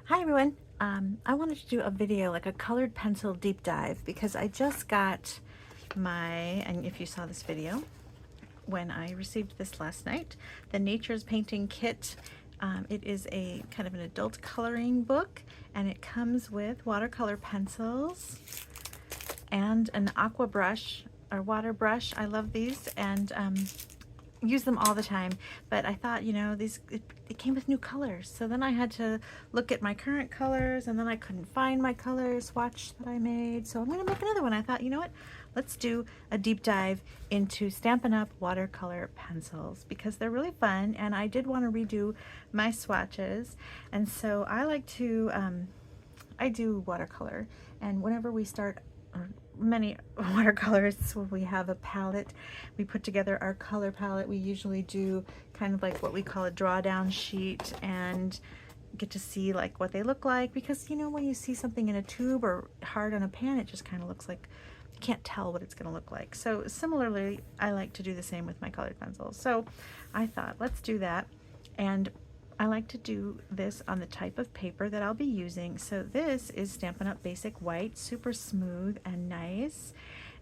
Hi everyone. I wanted to do a video, like a colored pencil deep dive, because I just got and if you saw this video, when I received this last night, the Nature's Painting Kit. It is a kind of an adult coloring book, and it comes with watercolor pencils and an aqua brush or water brush. I love these and use them all the time, but I thought, you know, it came with new colors, so then I had to look at my current colors, and then I couldn't find my color swatch that I made, so I'm gonna make another one. I thought, you know what, let's do a deep dive into Stampin' Up! Watercolor pencils, because they're really fun, and I did want to redo my swatches, and so I like to I do watercolor, and whenever we start many watercolorists, when we have a palette, we put together our color palette. We usually do kind of like what we call a drawdown sheet and get to see like what they look like, because you know, when you see something in a tube or hard on a pan, it just kind of looks like you can't tell what it's going to look like. So similarly, I like to do the same with my colored pencils. So I thought, let's do that. And I like to do this on the type of paper that I'll be using. So this is Stampin' Up! Basic White, super smooth and nice.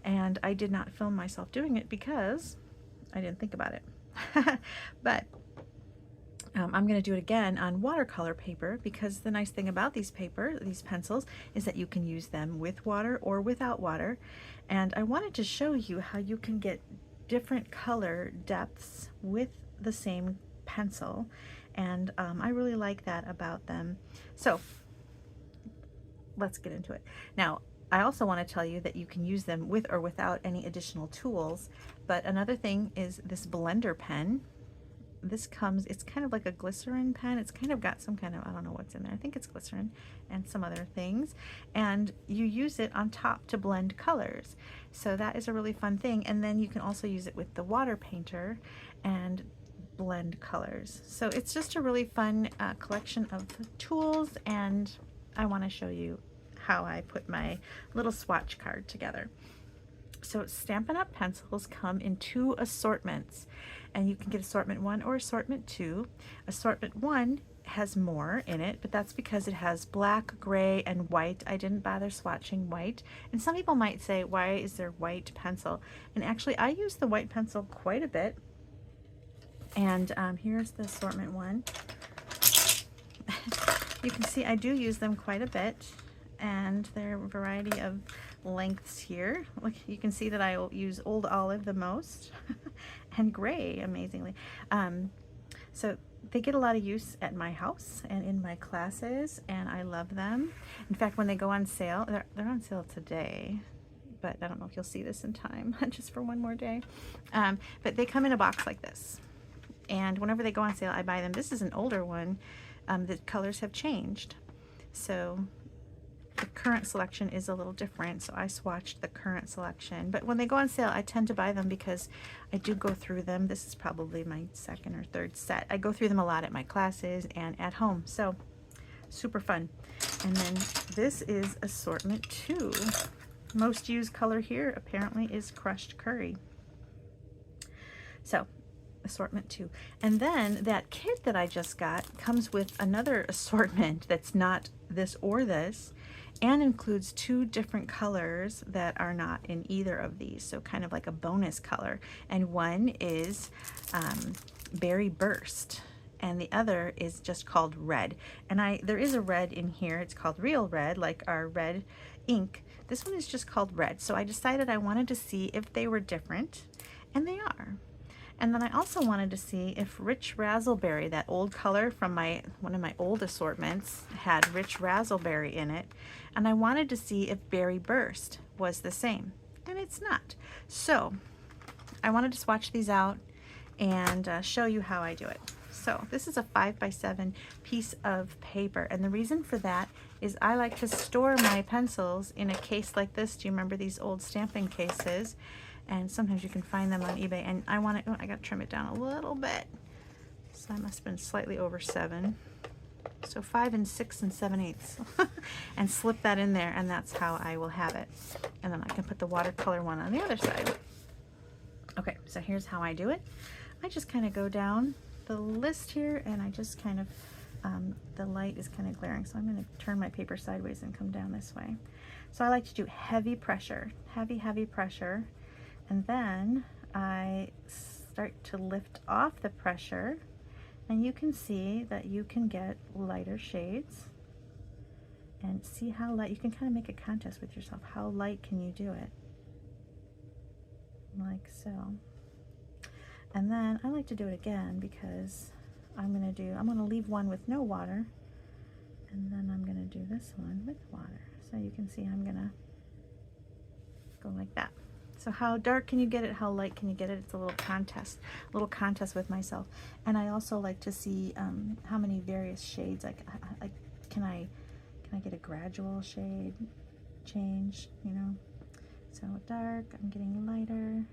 And I did not film myself doing it because I didn't think about it. But I'm going to do it again on watercolor paper, because the nice thing about these pencils, is that you can use them with water or without water. And I wanted to show you how you can get different color depths with the same pencil. And I really like that about them. So let's get into it. Now, I also want to tell you that you can use them with or without any additional tools. But another thing is this blender pen. This comes, it's kind of like a glycerin pen. It's kind of got some kind of, I don't know what's in there. I think it's glycerin and some other things. And you use it on top to blend colors. So that is a really fun thing. And then you can also use it with the water painter and blend colors. So it's just a really fun collection of tools, and I want to show you how I put my little swatch card together. So Stampin' Up! Pencils come in 2 assortments, and you can get assortment 1 or assortment 2. Assortment 1 has more in it, but that's because it has black, gray, and white. I didn't bother swatching white. And some people might say, why is there white pencil? And actually, I use the white pencil quite a bit. And here's the assortment 1. You can see I do use them quite a bit, and there are a variety of lengths here. Look, you can see that I will use Old Olive the most, and gray, amazingly. So they get a lot of use at my house and in my classes, and I love them. In fact, when they go on sale, they're on sale today, but I don't know if you'll see this in time, just for one more day. But they come in a box like this. And whenever they go on sale, I buy them. This is an older one. The colors have changed. So the current selection is a little different. So I swatched the current selection. But when they go on sale, I tend to buy them because I do go through them. This is probably my 2nd or 3rd set. I go through them a lot at my classes and at home. So super fun. And then this is assortment 2. Most used color here apparently is crushed curry. So assortment 2. And then that kit that I just got comes with another assortment that's not this or this, and includes 2 different colors that are not in either of these, so kind of like a bonus color. And one is Berry Burst, and the other is just called Red. And there is a red in here. It's called Real Red, like our red ink. This one is just called Red. So I decided I wanted to see if they were different, and they are. And then I also wanted to see if Rich Razzleberry, that old color from one of my old assortments, had Rich Razzleberry in it. And I wanted to see if Berry Burst was the same. And it's not. So I wanted to swatch these out and show you how I do it. So this is a 5x7 piece of paper. And the reason for that is I like to store my pencils in a case like this. Do you remember these old stamping cases? And sometimes you can find them on eBay, and I want to, I got to trim it down a little bit. So I must have been slightly over 7. So 5 6 7/8. And slip that in there, and that's how I will have it. And then I can put the watercolor one on the other side. Okay, so here's how I do it. I just kind of go down the list here, and I just kind of the light is kind of glaring, so I'm going to turn my paper sideways and come down this way. So I like to do heavy pressure, heavy pressure, and then I start to lift off the pressure, and you can see that you can get lighter shades, and see how light. You can kind of make a contest with yourself. How light can you do it? Like so. And then I like to do it again because I'm going to leave one with no water, and then I'm going to do this one with water. So you can see I'm going to go like that. So how dark can you get it? How light can you get it? It's a little contest with myself. And I also like to see how many various shades can I get a gradual shade change, you know? So dark, I'm getting lighter.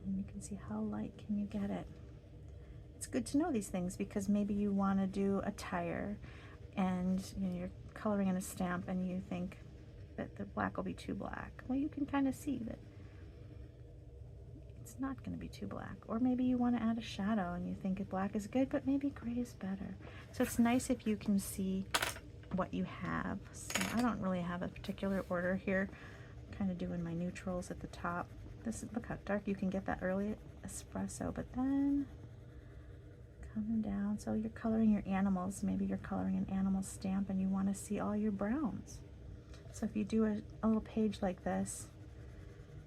And you can see how light can you get it. It's good to know these things because maybe you want to do a tire and you know, you're coloring in a stamp and you think that the black will be too black. Well, you can kind of see that it's not going to be too black. Or maybe you want to add a shadow and you think black is good, but maybe gray is better. So it's nice if you can see what you have. So I don't really have a particular order here. I'm kind of doing my neutrals at the top. Look how dark you can get that early espresso, but then coming down. So you're coloring your animals. Maybe you're coloring an animal stamp and you want to see all your browns. So if you do a little page like this,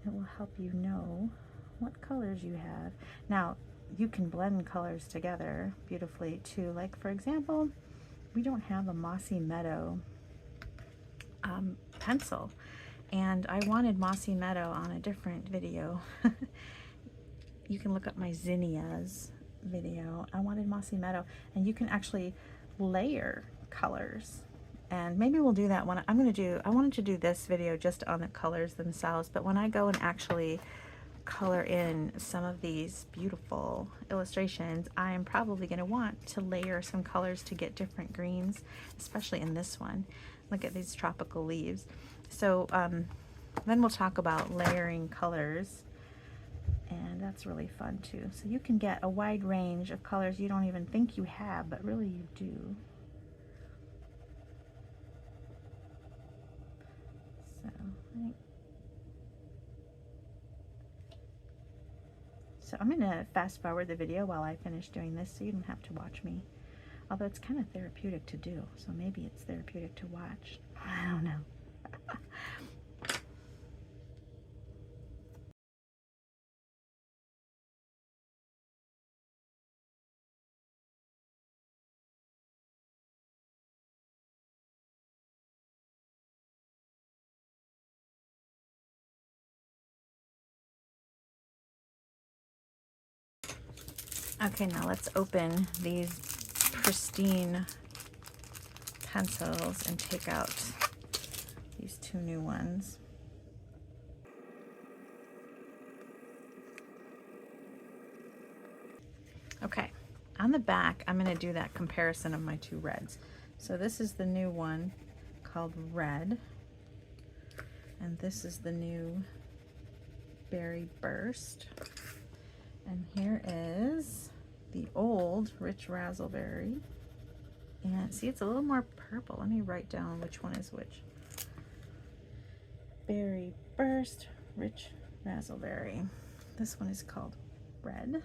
it will help you know what colors you have. Now, you can blend colors together beautifully too. Like for example, we don't have a Mossy Meadow pencil, and I wanted Mossy Meadow on a different video. You can look up my zinnias video. I wanted Mossy Meadow, and you can actually layer colors. And maybe we'll do that one. I wanted to do this video just on the colors themselves, but when I go and actually color in some of these beautiful illustrations, I am probably going to want to layer some colors to get different greens, especially in this one. Look at these tropical leaves. So then we'll talk about layering colors, and that's really fun too. So you can get a wide range of colors you don't even think you have, but really you do. So I'm going to fast forward the video while I finish doing this so you don't have to watch me. Although it's kind of therapeutic to do, so maybe it's therapeutic to watch. I don't know. Okay, now let's open these pristine pencils and take out these two new ones. Okay, on the back, I'm going to do that comparison of my two reds. So this is the new one called Red, and this is the new Berry Burst. And here is the old Rich Razzleberry. And see, it's a little more purple. Let me write down which one is which. Berry Burst, Rich Razzleberry. This one is called Red.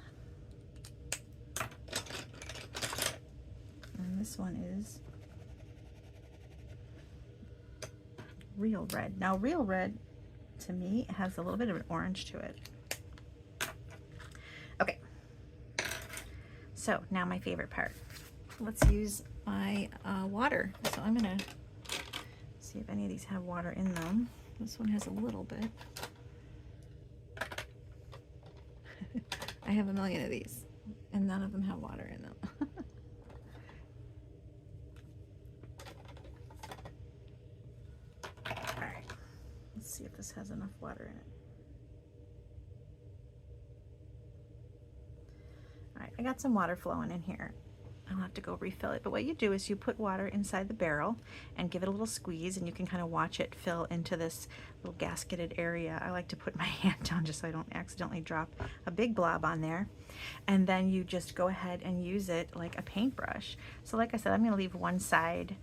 And this one is Real Red. Now, Real Red, to me, has a little bit of an orange to it. Okay, so now my favorite part. Let's use my water. So I'm gonna see if any of these have water in them. This one has a little bit. I have a million of these, and none of them have water in them. All right, let's see if this has enough water in it. I got some water flowing in here. I'll have to go refill it. But what you do is you put water inside the barrel and give it a little squeeze, and you can kind of watch it fill into this little gasketed area. I like to put my hand down just so I don't accidentally drop a big blob on there. And then you just go ahead and use it like a paintbrush. So like I said, I'm going to leave one side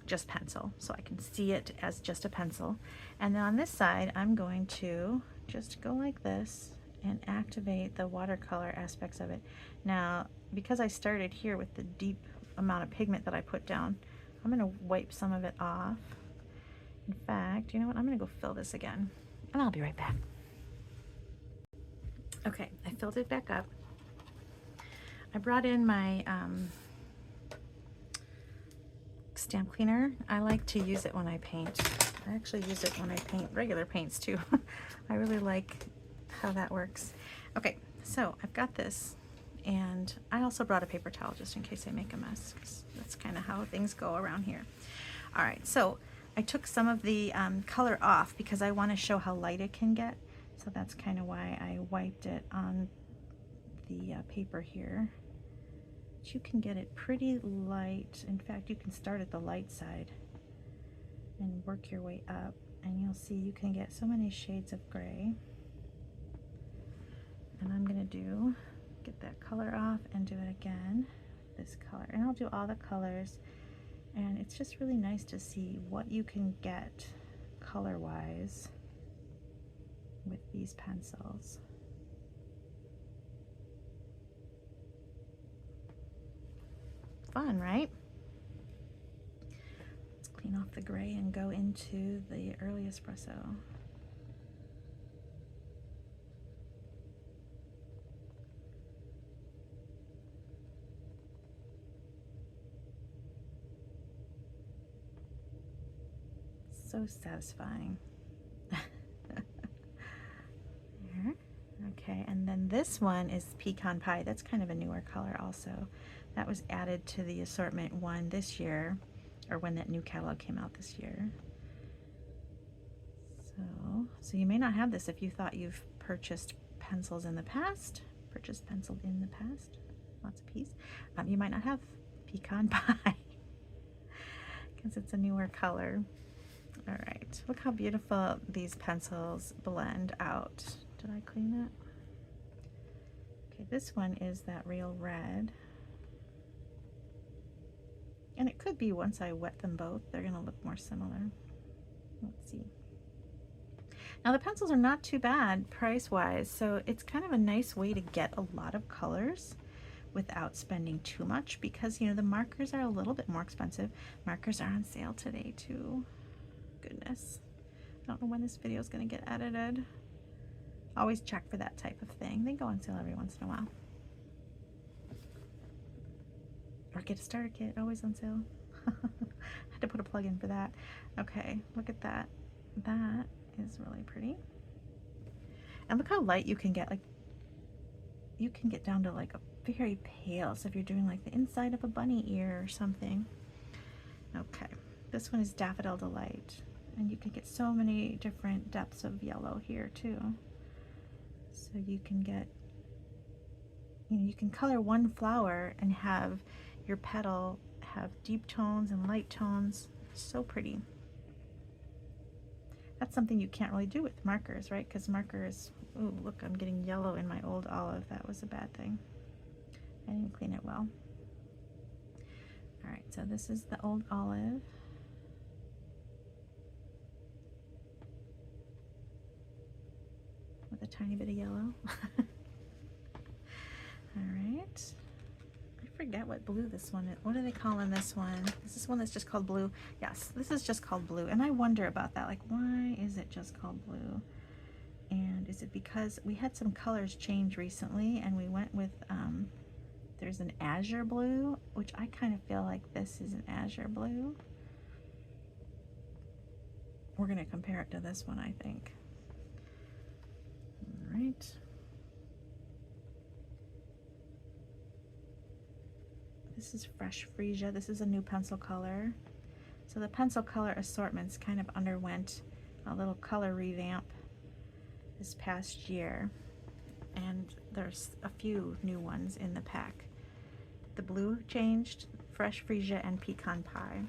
just pencil so I can see it as just a pencil. And then on this side, I'm going to just go like this and activate the watercolor aspects of it. Now, because I started here with the deep amount of pigment that I put down, I'm going to wipe some of it off. In fact, you know what? I'm going to go fill this again, and I'll be right back. Okay, I filled it back up. I brought in my stamp cleaner. I like to use it when I paint. I actually use it when I paint regular paints too. I really like how that works. Okay, so I've got this, and I also brought a paper towel just in case I make a mess, because that's kind of how things go around here. All right, so I took some of the color off because I want to show how light it can get. So that's kind of why I wiped it on the paper here. But you can get it pretty light. In fact, you can start at the light side and work your way up, and you'll see you can get so many shades of gray. And I'm going to get that color off and do it again, this color. And I'll do all the colors, and it's just really nice to see what you can get color-wise with these pencils. Fun, right? Let's clean off the gray and go into the early espresso. So satisfying. There. Okay, and then this one is pecan pie. That's kind of a newer color also. That was added to the assortment one this year, or when that new catalog came out this year. So you may not have this if you thought you've purchased pencils in the past. Lots of peas. You might not have pecan pie because it's a newer color. All right, look how beautiful these pencils blend out. Did I clean that? Okay, this one is that real red. And it could be once I wet them both, they're gonna look more similar. Let's see. Now the pencils are not too bad price-wise, so it's kind of a nice way to get a lot of colors without spending too much, because you know the markers are a little bit more expensive. Markers are on sale today too. Goodness, I don't know when this video is going to get edited. Always check for that type of thing. They go on sale every once in a while. Or get a starter kit, always on sale. I had to put a plug in for that. Okay, look at that. That is really pretty. And look how light you can get. Like, you can get down to like a very pale. So if you're doing like the inside of a bunny ear or something. Okay, this one is Daffodil Delight. And you can get so many different depths of yellow here too. So you can get, you know, you can color one flower and have your petal have deep tones and light tones. So pretty. That's something you can't really do with markers, right? Because markers, ooh, look, I'm getting yellow in my old olive. That was a bad thing. I didn't clean it well. All right, so this is the old olive. With a tiny bit of yellow. All right. I forget what blue this one is. What are they calling this one? Is this one that's just called blue? Yes, this is just called blue. And I wonder about that. Like, why is it just called blue? And is it because we had some colors change recently and we went with, there's an azure blue, which I kind of feel like this is an azure blue. We're going to compare it to this one, I think. All right. This is Fresh Freesia. This is a new pencil color. So the pencil color assortments kind of underwent a little color revamp this past year. And there's a few new ones in the pack. the blue changed, fresh freesia and pecan pie.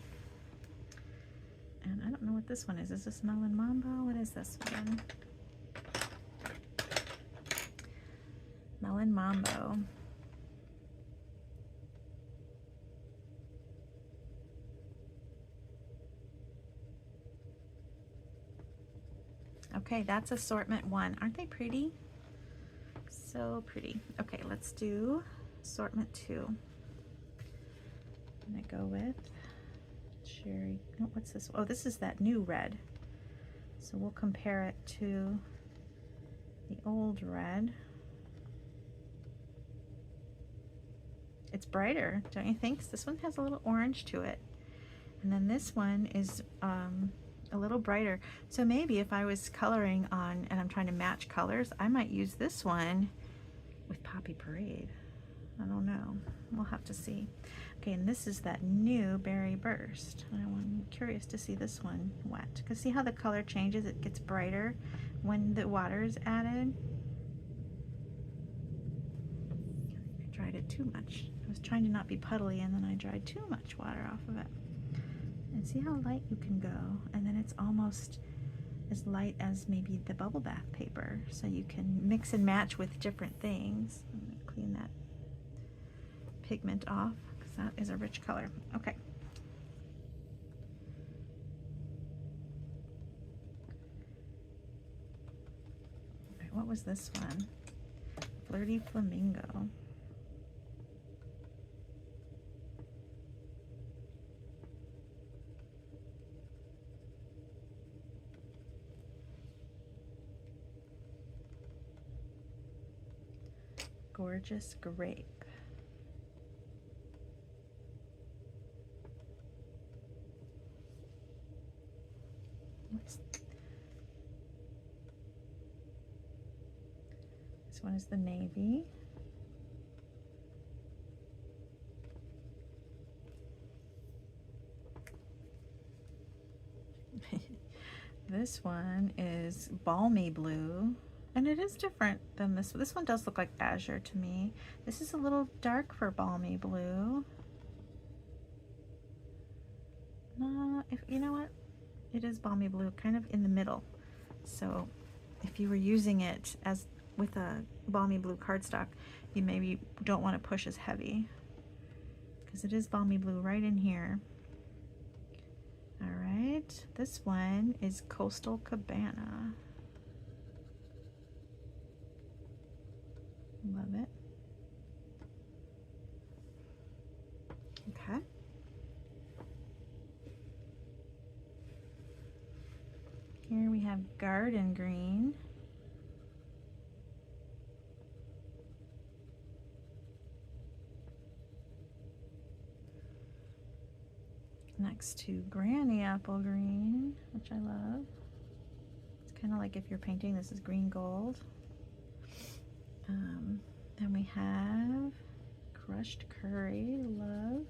And I don't know what this one is. Is this melon mambo? What is this one? Melon mambo. Okay, that's assortment 1. Aren't they pretty? So pretty. Okay, let's do assortment 2. I'm gonna go with cherry. Oh, what's this? Oh, this is that new red. So we'll compare it to the old red. It's brighter, don't you think? This one has a little orange to it. And then this one is a little brighter. So maybe if I was coloring on and I'm trying to match colors, I might use this one with Poppy Parade. I don't know. We'll have to see. Okay, and this is that new Berry Burst. I'm curious to see this one wet. Because see how the color changes? It gets brighter when the water is added. I dried it too much. I was trying to not be puddly and then I dried too much water off of it. And see how light you can go, and then it's almost as light as maybe the bubble bath paper, so you can mix and match with different things. I'm going to clean that pigment off because that is a rich color. Okay. All right, what was this one? Flirty Flamingo. Gorgeous Grape. This one is the navy. This one is Balmy Blue. And it is different than this. This one does look like azure to me. This is a little dark for Balmy Blue. No, if you know what? It is Balmy Blue, kind of in the middle. So if you were using it as with a Balmy Blue cardstock, you maybe don't want to push as heavy. Because it is Balmy Blue right in here. Alright, this one is Coastal Cabana. Love it. Okay. Here we have Garden Green. Next to Granny Apple Green, which I love. It's kind of like if you're painting, this is green gold. Then we have Crushed Curry, love.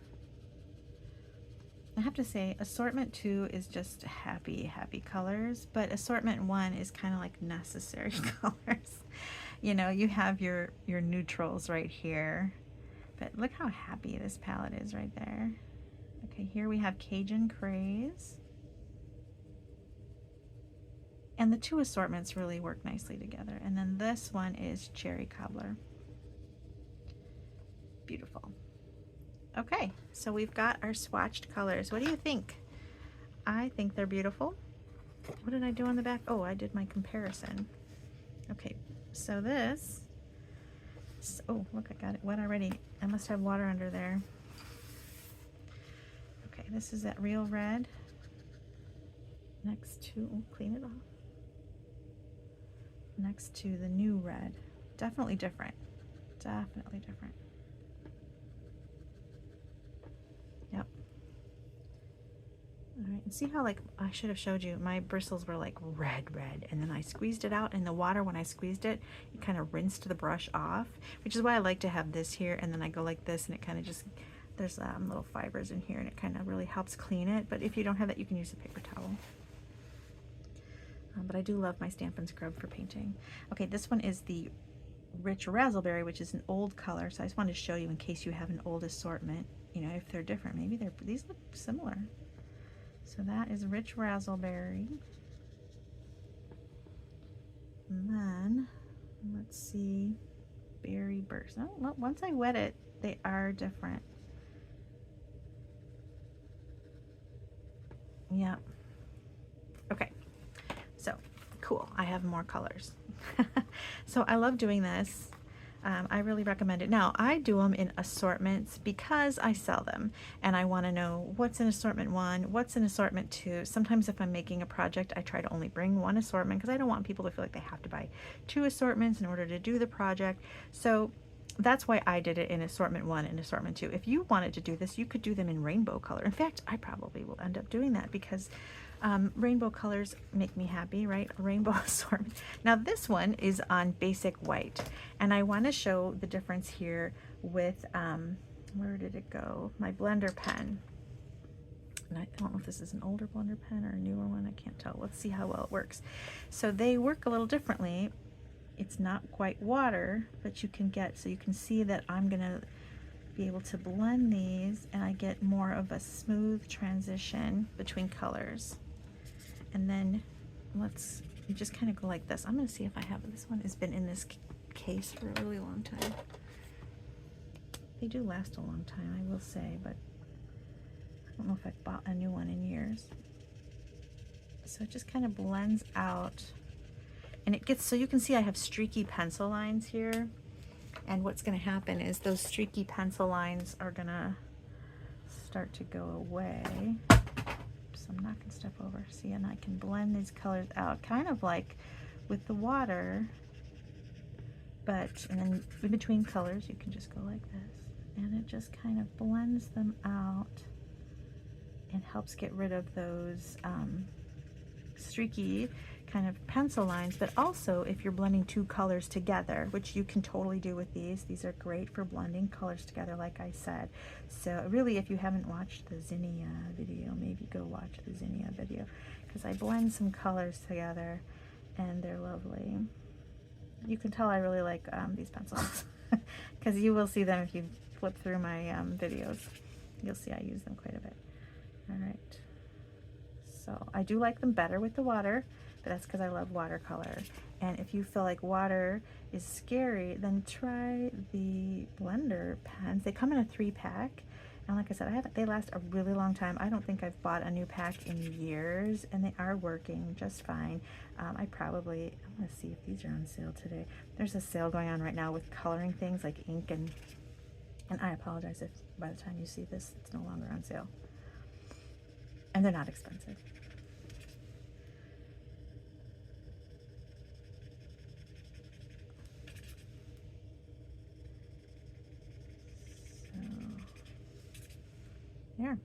I have to say, assortment 2 is just happy, happy colors, but assortment 1 is kind of like necessary colors. You know, you have your neutrals right here, but look how happy this palette is right there. Okay, here we have Cajun Craze. And the two assortments really work nicely together. And then this one is Cherry Cobbler. Beautiful. Okay, so we've got our swatched colors. What do you think? I think they're beautiful. What did I do on the back? Oh, I did my comparison. Okay, so this, oh, look, I got it wet already. I must have water under there. Okay, this is that Real Red. Next to, oh, clean it off. Next to the new red. Definitely different. Definitely different. Yep. All right, and see how, like, I should have showed you, my bristles were like red, and then I squeezed it out, and the water, when I squeezed it, it kind of rinsed the brush off, which is why I like to have this here, and then I go like this, and it kind of just, there's little fibers in here, and it kind of really helps clean it. But if you don't have that, you can use a paper towel. But I do love my Stampin' Scrub for painting. Okay, this one is the Rich Raspberry, which is an old color. So I just wanted to show you in case you have an old assortment, you know, if they're different. Maybe these look similar. So that is Rich Raspberry. And then, let's see, Berry Burst. Oh, well, once I wet it, they are different. Yep. Okay, so cool. I have more colors. So I love doing this. I really recommend it. Now, I do them in assortments because I sell them and I want to know what's in assortment 1, what's in assortment 2. Sometimes if I'm making a project, I try to only bring one assortment because I don't want people to feel like they have to buy 2 assortments in order to do the project. So that's why I did it in assortment 1 and assortment 2. If you wanted to do this, you could do them in rainbow color. In fact, I probably will end up doing that because rainbow colors make me happy, right? A rainbow assortment. Now this one is on basic white, and I want to show the difference here with, where did it go? My blender pen. And I don't know if this is an older blender pen or a newer one, I can't tell. Let's see how well it works. So they work a little differently. It's not quite water, but you can get, so you can see that I'm gonna be able to blend these and I get more of a smooth transition between colors. And then you just kind of go like this. I'm gonna see if I have, this one has been in this case for a really long time. They do last a long time, I will say, but I don't know if I've bought a new one in years. So it just kind of blends out. And it gets, so you can see I have streaky pencil lines here. And what's going to happen is those streaky pencil lines are going to start to go away. So I'm not going to step over. See, and I can blend these colors out, kind of like with the water. But, and then in between colors, you can just go like this. And it just kind of blends them out and helps get rid of those streaky kind of pencil lines. But also if you're blending 2 colors together, which you can totally do with these are great for blending colors together, like I said. So really, if you haven't watched the zinnia video, maybe go watch the zinnia video, because I blend some colors together and they're lovely. You can tell I really like these pencils because you will see them if you flip through my videos. You'll see I use them quite a bit. All right, so I do like them better with the water, but that's because I love watercolor. And if you feel like water is scary, then try the blender pens. They come in a 3-pack, and like I said, they last a really long time. I don't think I've bought a new pack in years, and they are working just fine. I'm gonna see if these are on sale today. There's a sale going on right now with coloring things like ink, and I apologize if by the time you see this, it's no longer on sale. And they're not expensive. So, there.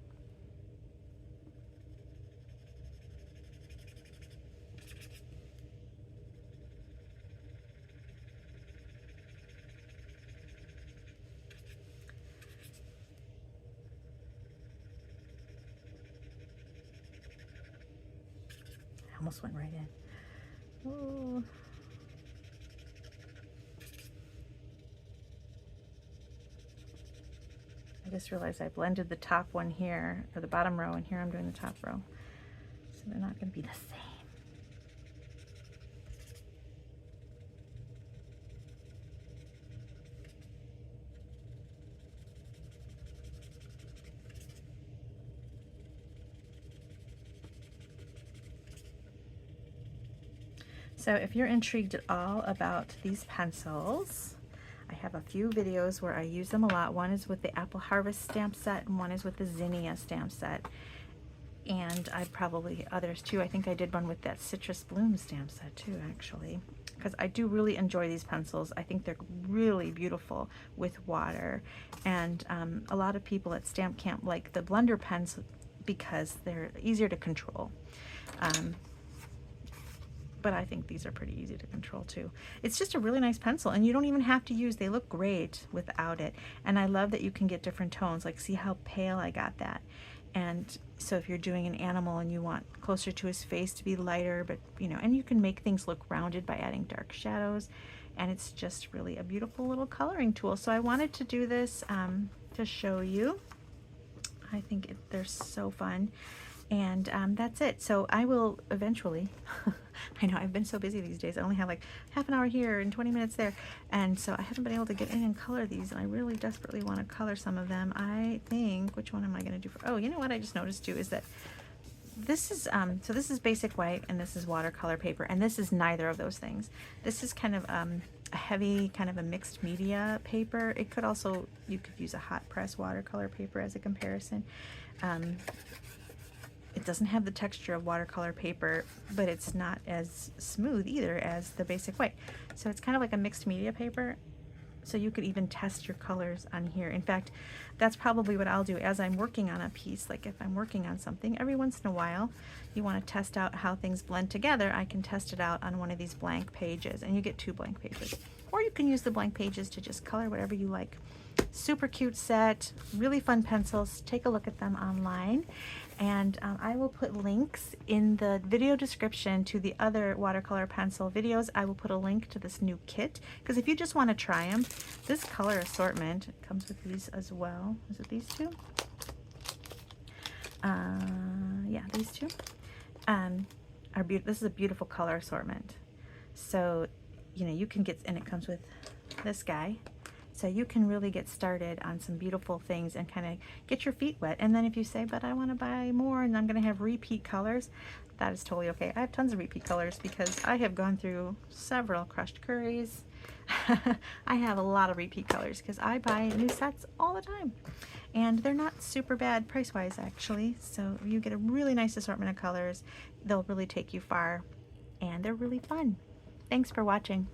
Almost went right in. Oh. I just realized I blended the top one here, or the bottom row, and here I'm doing the top row. So they're not going to be the same. So if you're intrigued at all about these pencils, I have a few videos where I use them a lot. One is with the Apple Harvest stamp set, and one is with the Zinnia stamp set. And I probably others too. I think I did one with that Citrus Bloom stamp set too, actually, because I do really enjoy these pencils. I think they're really beautiful with water. And a lot of people at Stamp Camp like the blender pens because they're easier to control. But I think these are pretty easy to control too. It's just a really nice pencil, and you don't even have to use, they look great without it. And I love that you can get different tones, like see how pale I got that. And so if you're doing an animal and you want closer to his face to be lighter, but you know, and you can make things look rounded by adding dark shadows. and it's just really a beautiful little coloring tool. So I wanted to do this to show you. I think they're so fun. And that's it. So I will eventually, I know I've been so busy these days, I only have like half an hour here and 20 minutes there, and so I haven't been able to get in and color these, and I really desperately want to color some of them. I think, which one am I going to do for, oh, you know what I just noticed too is that this is, so this is basic white and this is watercolor paper, and this is neither of those things. This is kind of a heavy, kind of a mixed media paper. It could also, you could use a hot press watercolor paper as a comparison. It doesn't have the texture of watercolor paper, but it's not as smooth either as the basic white. So it's kind of like a mixed media paper. So you could even test your colors on here. In fact, that's probably what I'll do as I'm working on a piece. Like if I'm working on something, every once in a while, you want to test out how things blend together. I can test it out on one of these blank pages, and you get 2 blank pages. Or you can use the blank pages to just color whatever you like. Super cute set, really fun pencils. Take a look at them online, and I will put links in the video description to the other watercolor pencil videos. I will put a link to this new kit, because if you just want to try them, this color assortment comes with these as well. Is it these two? Yeah, these two are beautiful. This is a beautiful color assortment. So, you know, you can get, and it comes with this guy. So you can really get started on some beautiful things and kind of get your feet wet. And then if you say, but I want to buy more and I'm going to have repeat colors, that is totally okay. I have tons of repeat colors because I have gone through several crushed curries. I have a lot of repeat colors because I buy new sets all the time. And they're not super bad price-wise, actually. So you get a really nice assortment of colors. They'll really take you far, and they're really fun. Thanks for watching.